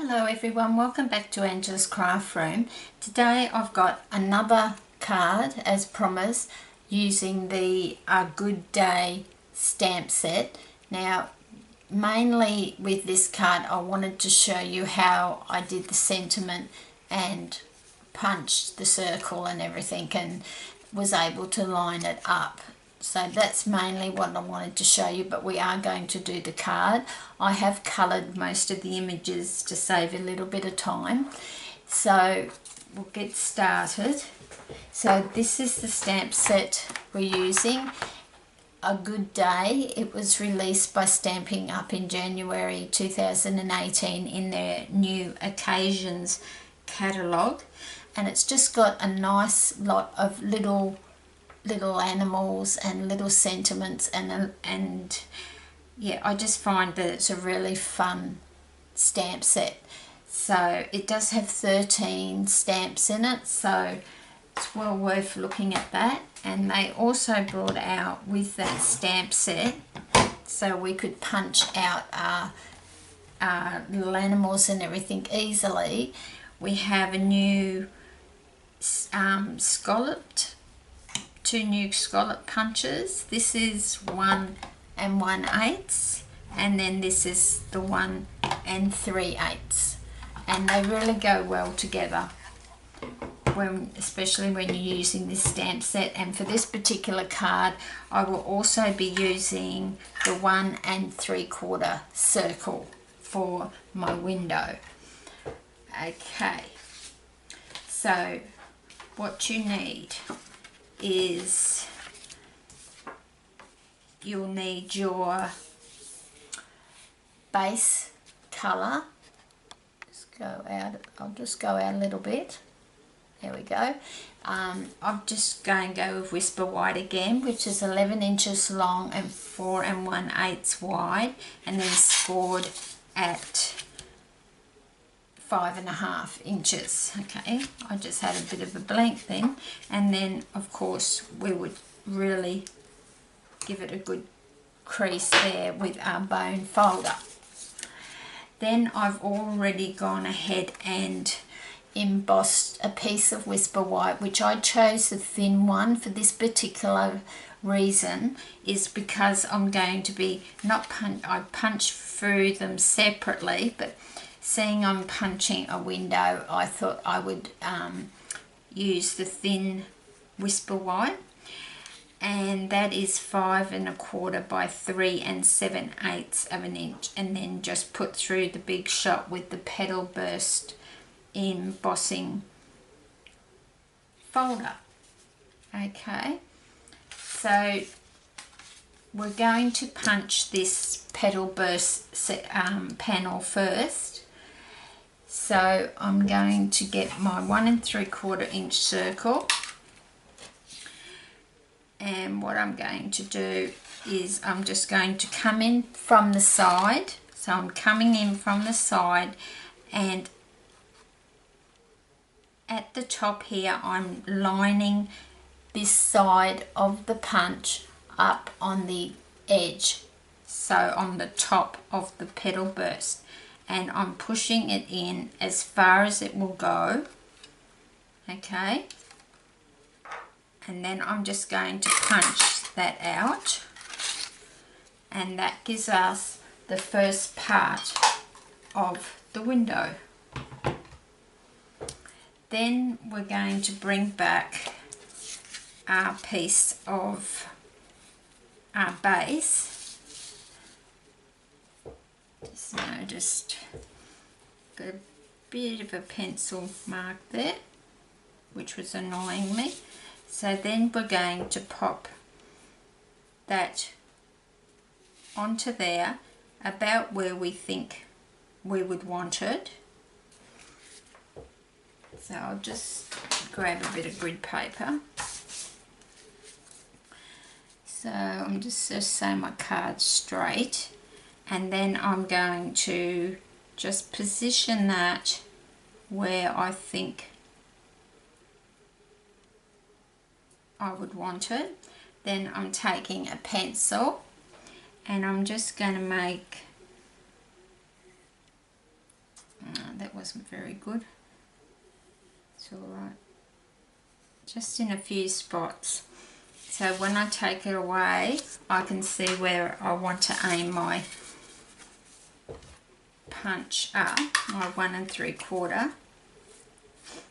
Hello everyone, welcome back to Angela's Craft Room. Today I've got another card as promised using the A Good Day stamp set. Now mainly with this card I wanted to show you how I did the sentiment and punched the circle and everything and was able to line it up. So that's mainly what I wanted to show you, but we are going to do the card. I have coloured most of the images to save a little bit of time. So we'll get started. So this is the stamp set we're using, A Good Day. It was released by Stampin Up in January 2018 in their new Occasions catalogue. And it's just got a nice lot of little animals and little sentiments and yeah, I just find that it's a really fun stamp set. So it does have 13 stamps in it, so it's well worth looking at that. And they also brought out with that stamp set so we could punch out our little animals and everything easily. We have a new two new scallop punches. This is 1 1/8, and then this is the 1 3/8, and they really go well together especially when you're using this stamp set. And for this particular card I will also be using the 1 3/4 circle for my window. Okay, so what you need is you'll need your base colour. I'll just go out a little bit. There we go. I'm just going to go with Whisper White again, which is 11 inches long and 4 1/8 wide, and then scored at 5.5 inches. Okay, I just had a bit of a blank then, and then of course we would really give it a good crease there with our bone folder. Then I've already gone ahead and embossed a piece of Whisper White, which I chose the thin one for this particular reason, is because I'm going to be I punch through them separately, but seeing I'm punching a window, I thought I would use the thin Whisper White, and that is 5 1/4 by 3 7/8 of an inch, and then just put through the big shot with the Petal Bus embossing folder. Okay, so we're going to punch this Petal Bus panel first. So I'm going to get my 1 3/4 inch circle, and what I'm going to do is I'm just going to come in from the side. So I'm coming in from the side, and at the top here I'm lining this side of the punch up on the edge, so on the top of the Petal Bus, and I'm pushing it in as far as it will go. Okay, and then I'm just going to punch that out, and that gives us the first part of the window. Then we're going to bring back our piece of our base. Just got a bit of a pencil mark there, which was annoying me. So then we're going to pop that onto there about where we think we would want it. So I'll just grab a bit of grid paper. So I'm just sew my card straight, and then I'm going to just position that where I think I would want it. Then I'm taking a pencil and I'm just going to make wasn't very good. It's alright. Just in a few spots. So when I take it away, I can see where I want to aim my punch up, my 1 3/4.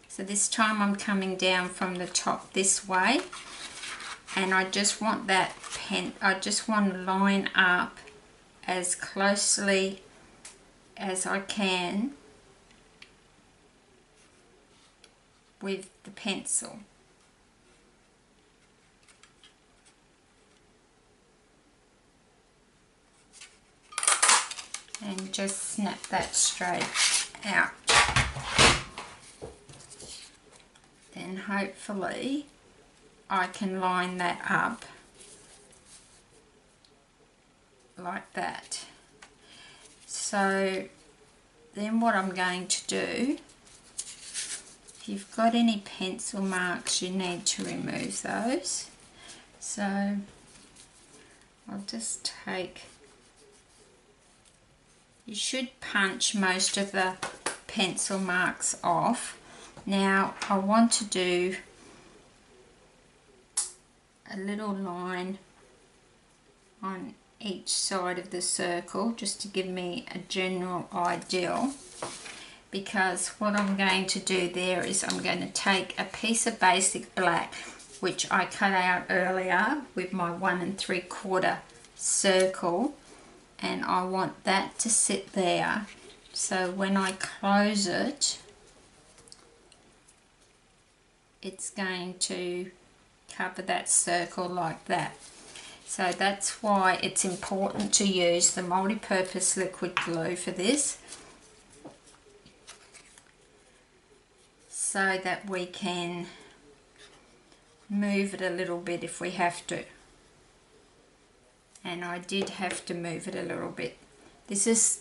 So this time I'm coming down from the top this way, and I just want that I just want to line up as closely as I can with the pencil. And just snap that straight out. Then hopefully I can line that up like that. So then what I'm going to do, if you've got any pencil marks, you need to remove those. So I'll just take, you should punch most of the pencil marks off. Now I want to do a little line on each side of the circle just to give me a general idea, because what I'm going to do there is I'm going to take a piece of basic black which I cut out earlier with my 1 3/4 circle, and I want that to sit there, so when I close it, it's going to cover that circle like that. So that's why it's important to use the multi-purpose liquid glue for this, so that we can move it a little bit if we have to. And I did have to move it a little bit. This is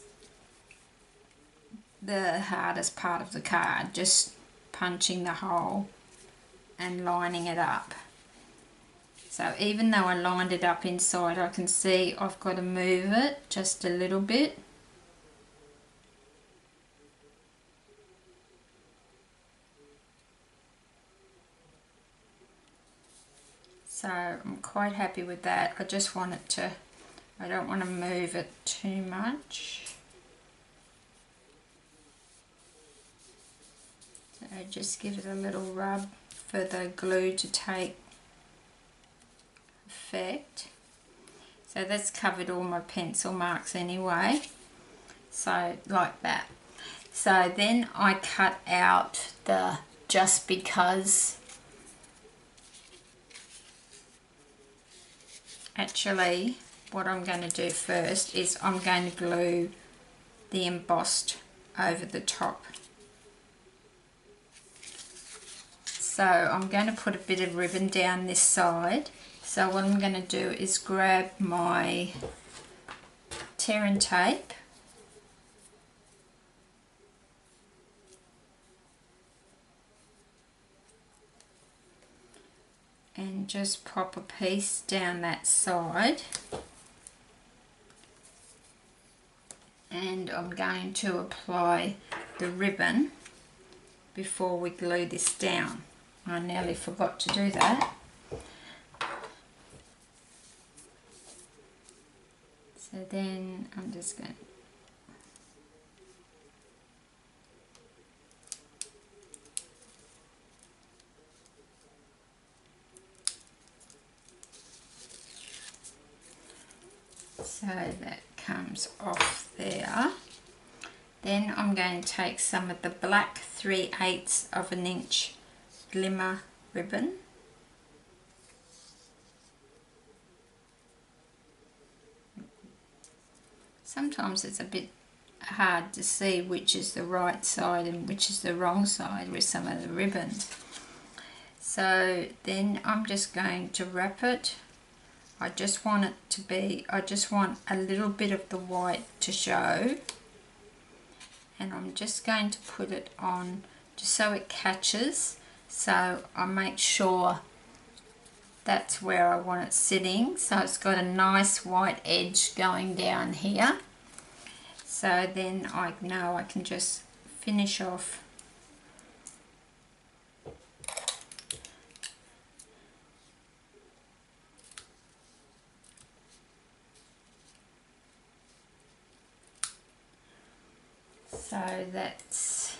the hardest part of the card, just punching the hole and lining it up. So even though I lined it up inside, I can see I've got to move it just a little bit. So I'm quite happy with that. I just want it to, I don't want to move it too much. So just give it a little rub for the glue to take effect. So that's covered all my pencil marks anyway. So like that. So then I cut out the just because. Actually, what I'm going to do first is I'm going to glue the embossed over the top. So I'm going to put a bit of ribbon down this side. So what I'm going to do is grab my tear and tape, and just pop a piece down that side, and I'm going to apply the ribbon before we glue this down. I nearly forgot to do that. So then I'm just going to so that comes off there. Then I'm going to take some of the black 3/8 of an inch glimmer ribbon, sometimes it's a bit hard to see which is the right side and which is the wrong side with some of the ribbons. So then I'm just going to wrap it. I just want it to be, I just want a little bit of the white to show, and I'm just going to put it on just so it catches. So I make sure that's where I want it sitting, so it's got a nice white edge going down here. So then I know I can just finish off. So that's,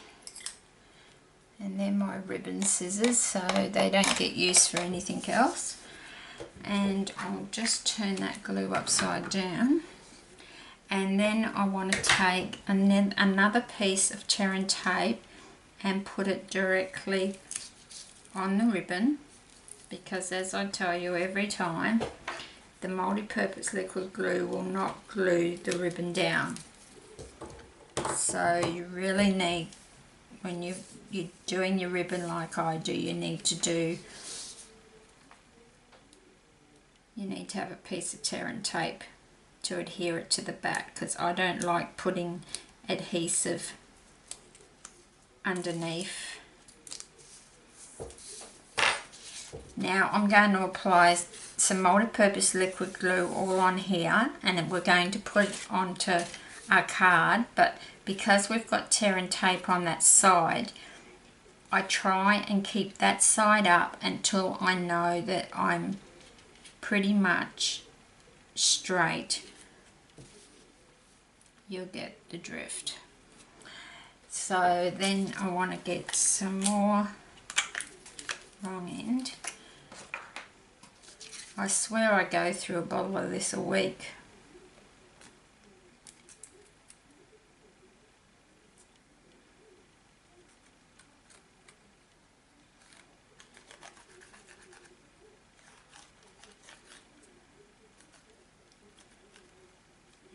and they're my ribbon scissors, so they don't get used for anything else. And I'll just turn that glue upside down, and then I want to take another piece of Terran tape and put it directly on the ribbon, because as I tell you every time, the multi-purpose liquid glue will not glue the ribbon down. So you really need, when you're doing your ribbon like I do, you need to have a piece of Terran tape to adhere it to the back, because I don't like putting adhesive underneath. Now I'm going to apply some multi-purpose liquid glue all on here, and then we're going to put it onto our card, but because we've got Terran tape on that side, I try and keep that side up until I know that I'm pretty much straight. You'll get the drift. So then I want to get some more wrong end. I swear I go through a bottle of this a week.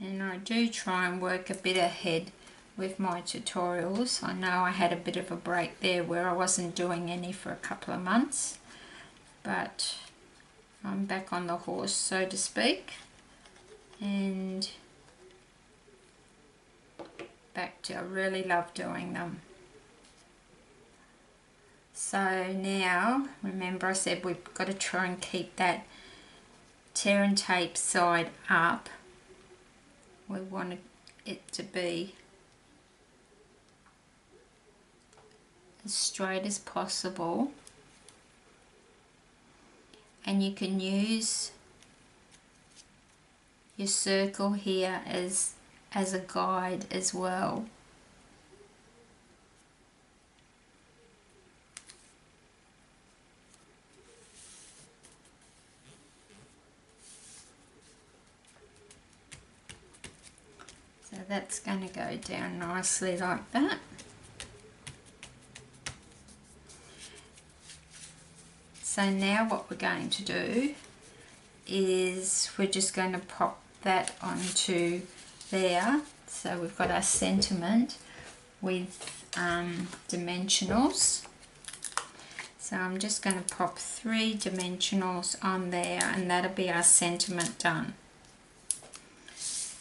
And I do try and work a bit ahead with my tutorials. I know I had a bit of a break there where I wasn't doing any for a couple of months, but I'm back on the horse, so to speak, and back to, I really love doing them. So now, remember I said we've got to try and keep that Terran tape side up. We want it to be as straight as possible, and you can use your circle here as a guide as well. So that's going to go down nicely like that. So now what we're going to do is we're just going to pop that onto there. So we've got our sentiment with dimensionals. So I'm just going to pop 3 dimensionals on there, and that'll be our sentiment done.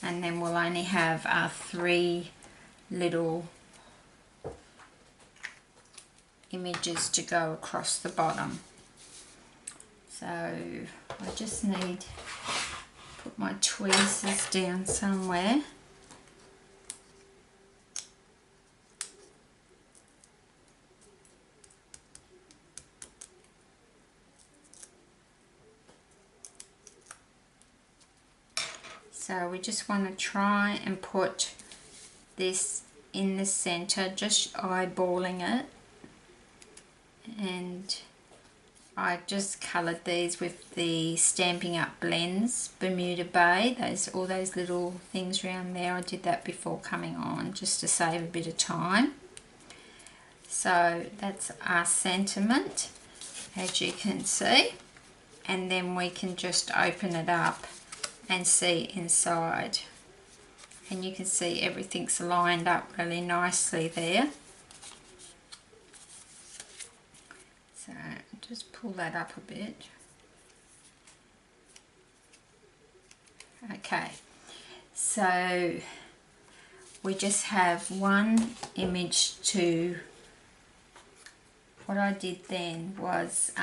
And then we'll only have our 3 little images to go across the bottom. So I just need to put my tweezers down somewhere. So we just want to try and put this in the center, just eyeballing it. And I just coloured these with the Stampin' Up blends, Bermuda Bay, all those little things around there. I did that before coming on, just to save a bit of time. So that's our sentiment, as you can see. And then we can just open it up and see inside, and you can see everything's lined up really nicely there. So just pull that up a bit. Okay, so we just have one image to, what I did then was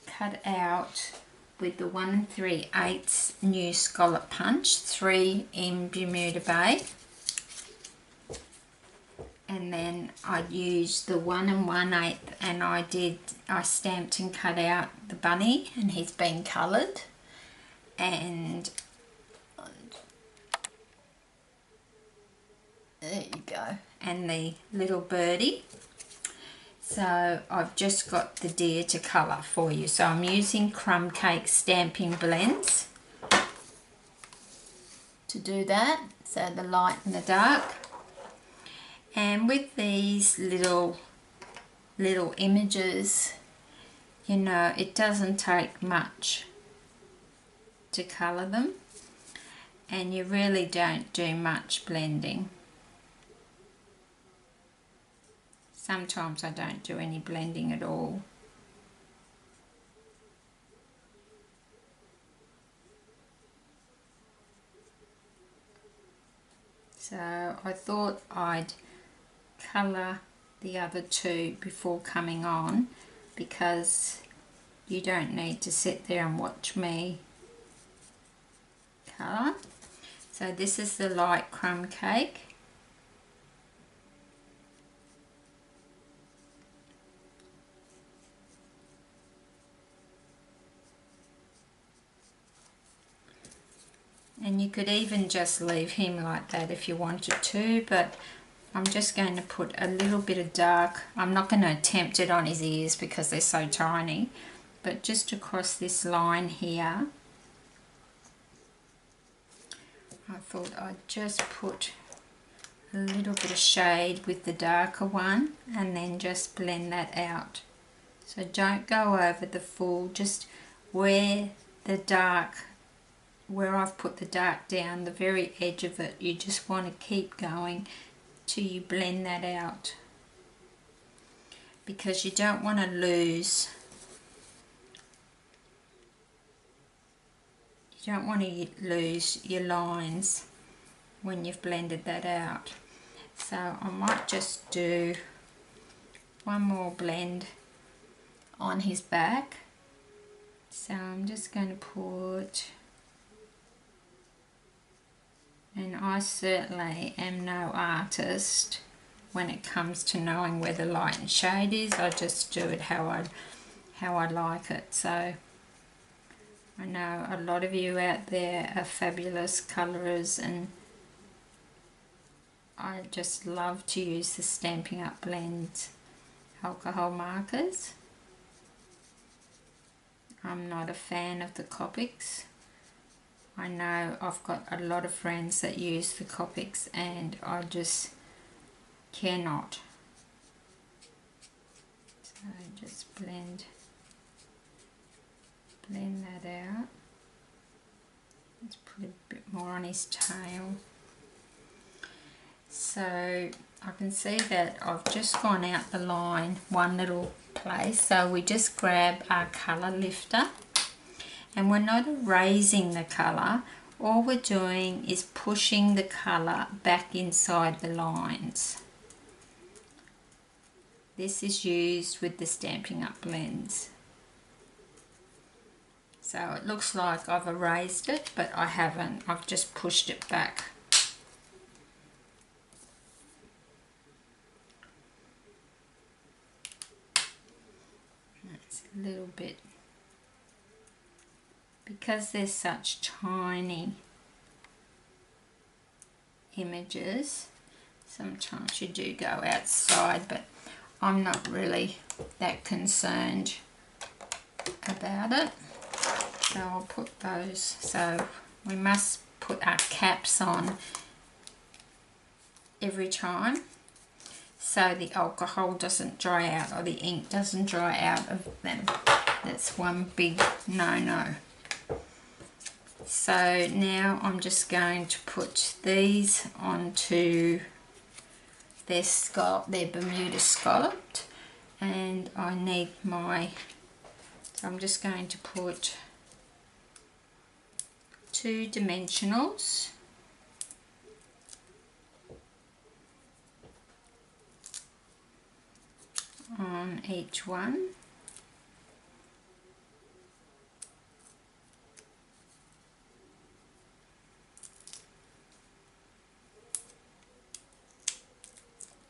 cut out with the 1 3/8 new scallop punch, 3 in Bermuda Bay. and then I used the 1 1/8 and I stamped and cut out the bunny, and he's been coloured, and there you go, and the little birdie. So I've just got the deer to colour for you. So I'm using Crumb Cake stamping blends to do that, so the light and the dark. And with these little images, you know, it doesn't take much to colour them, and you really don't do much blending. Sometimes I don't do any blending at all. So I thought I'd colour the other two before coming on, because you don't need to sit there and watch me colour. So this is the light crumb cake. And you could even just leave him like that if you wanted to, but I'm just going to put a little bit of dark. I'm not going to attempt it on his ears because they're so tiny, but just across this line here, I thought I'd just put a little bit of shade with the darker one and then just blend that out. So don't go over the full, just where the dark, where I've put the dark down, the very edge of it, you just want to keep going till you blend that out, because you don't want to lose, your lines when you've blended that out. So I might just do one more blend on his back. So I'm just going to put, and I certainly am no artist when it comes to knowing where the light and shade is. I just do it how I like it. So I know a lot of you out there are fabulous colourers, and I just love to use the Stampin' Up blends alcohol markers. I'm not a fan of the Copics. I know I've got a lot of friends that use the Copics and I just cannot. So just blend that out. Let's put a bit more on his tail. So I can see that I've just gone out the line one little place. So we just grab our colour lifter, and we're not erasing the colour, all we're doing is pushing the colour back inside the lines. This is used with the Stampin' Up blends. So it looks like I've erased it, but I haven't. I've just pushed it back. That's a little bit, because there's such tiny images, sometimes you do go outside, but I'm not really that concerned about it. So I'll put those, so we must put our caps on every time so the alcohol doesn't dry out, or the ink doesn't dry out of them. That's one big no-no. So now I'm just going to put these onto their Bermuda scalloped, and I need my, so I'm just going to put 2 dimensionals on each one.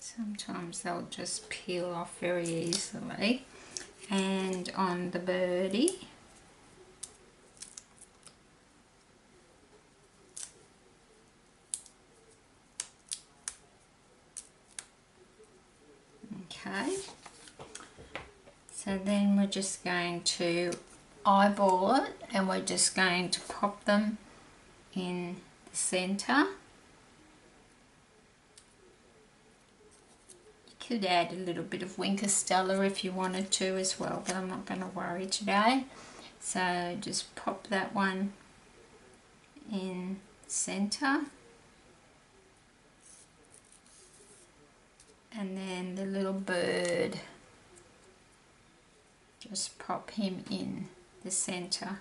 So Sometimes they'll just peel off very easily. And on the birdie, okay, so then we're just going to eyeball it, and we're just going to pop them in the centre. You could add a little bit of Winker Stella if you wanted to as well, but I'm not going to worry today. So just pop that one in the centre, and then the little bird, just pop him in the centre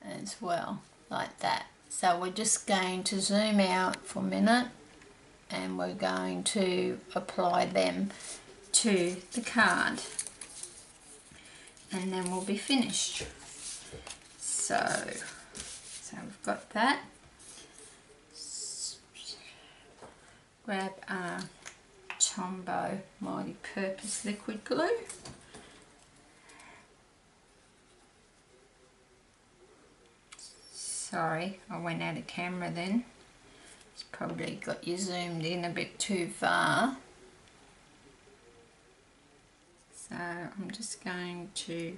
as well, like that. So we're just going to zoom out for a minute, and we're going to apply them to the card, and then we'll be finished. So we've got that. Grab a Tombow multi-purpose liquid glue. Sorry, I went out of camera then. It's probably got you zoomed in a bit too far. So I'm just going to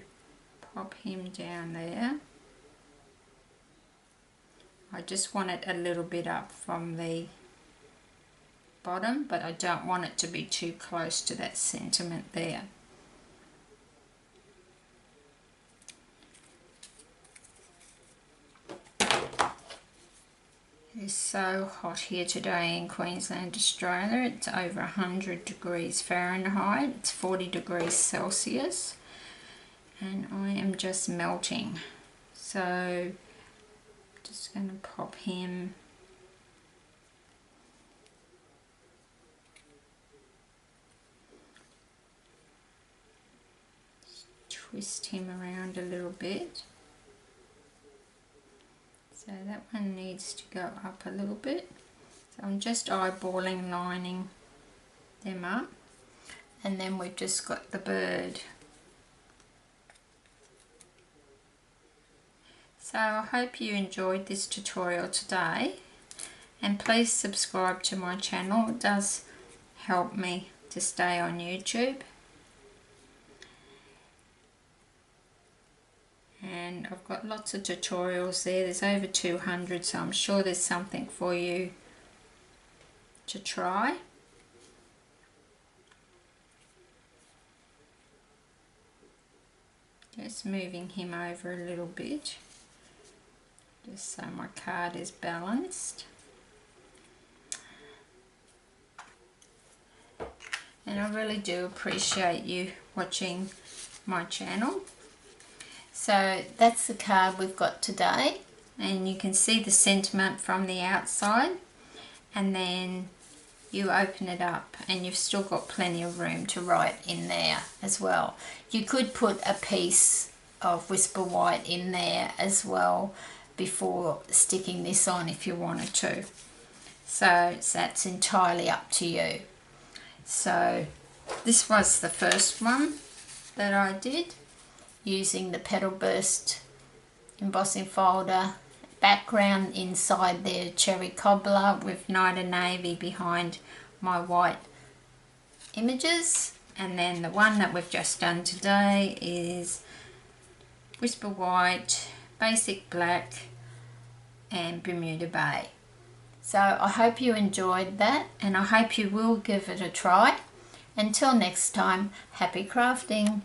pop him down there. I just want it a little bit up from the bottom, but I don't want it to be too close to that sentiment there. It's so hot here today in Queensland, Australia. It's over 100 degrees Fahrenheit. It's 40 degrees Celsius. And I am just melting. So, just going to pop him twist him around a little bit. So that one needs to go up a little bit. So I'm just eyeballing, lining them up. And then we've just got the bird. So I hope you enjoyed this tutorial today. And please subscribe to my channel. It does help me to stay on YouTube. And I've got lots of tutorials there. There's over 200, so I'm sure there's something for you to try. Just moving him over a little bit, just so my card is balanced. And I really do appreciate you watching my channel. So that's the card we've got today, and you can see the sentiment from the outside, and then you open it up and you've still got plenty of room to write in there as well. You could put a piece of Whisper White in there as well before sticking this on if you wanted to. So that's entirely up to you. So this was the first one that I did, using the Petal Burst embossing folder, background inside there cherry cobbler with Night and Navy behind my white images. And then the one that we've just done today is Whisper White, Basic Black and Bermuda Bay. So I hope you enjoyed that, and I hope you will give it a try. Until next time, happy crafting!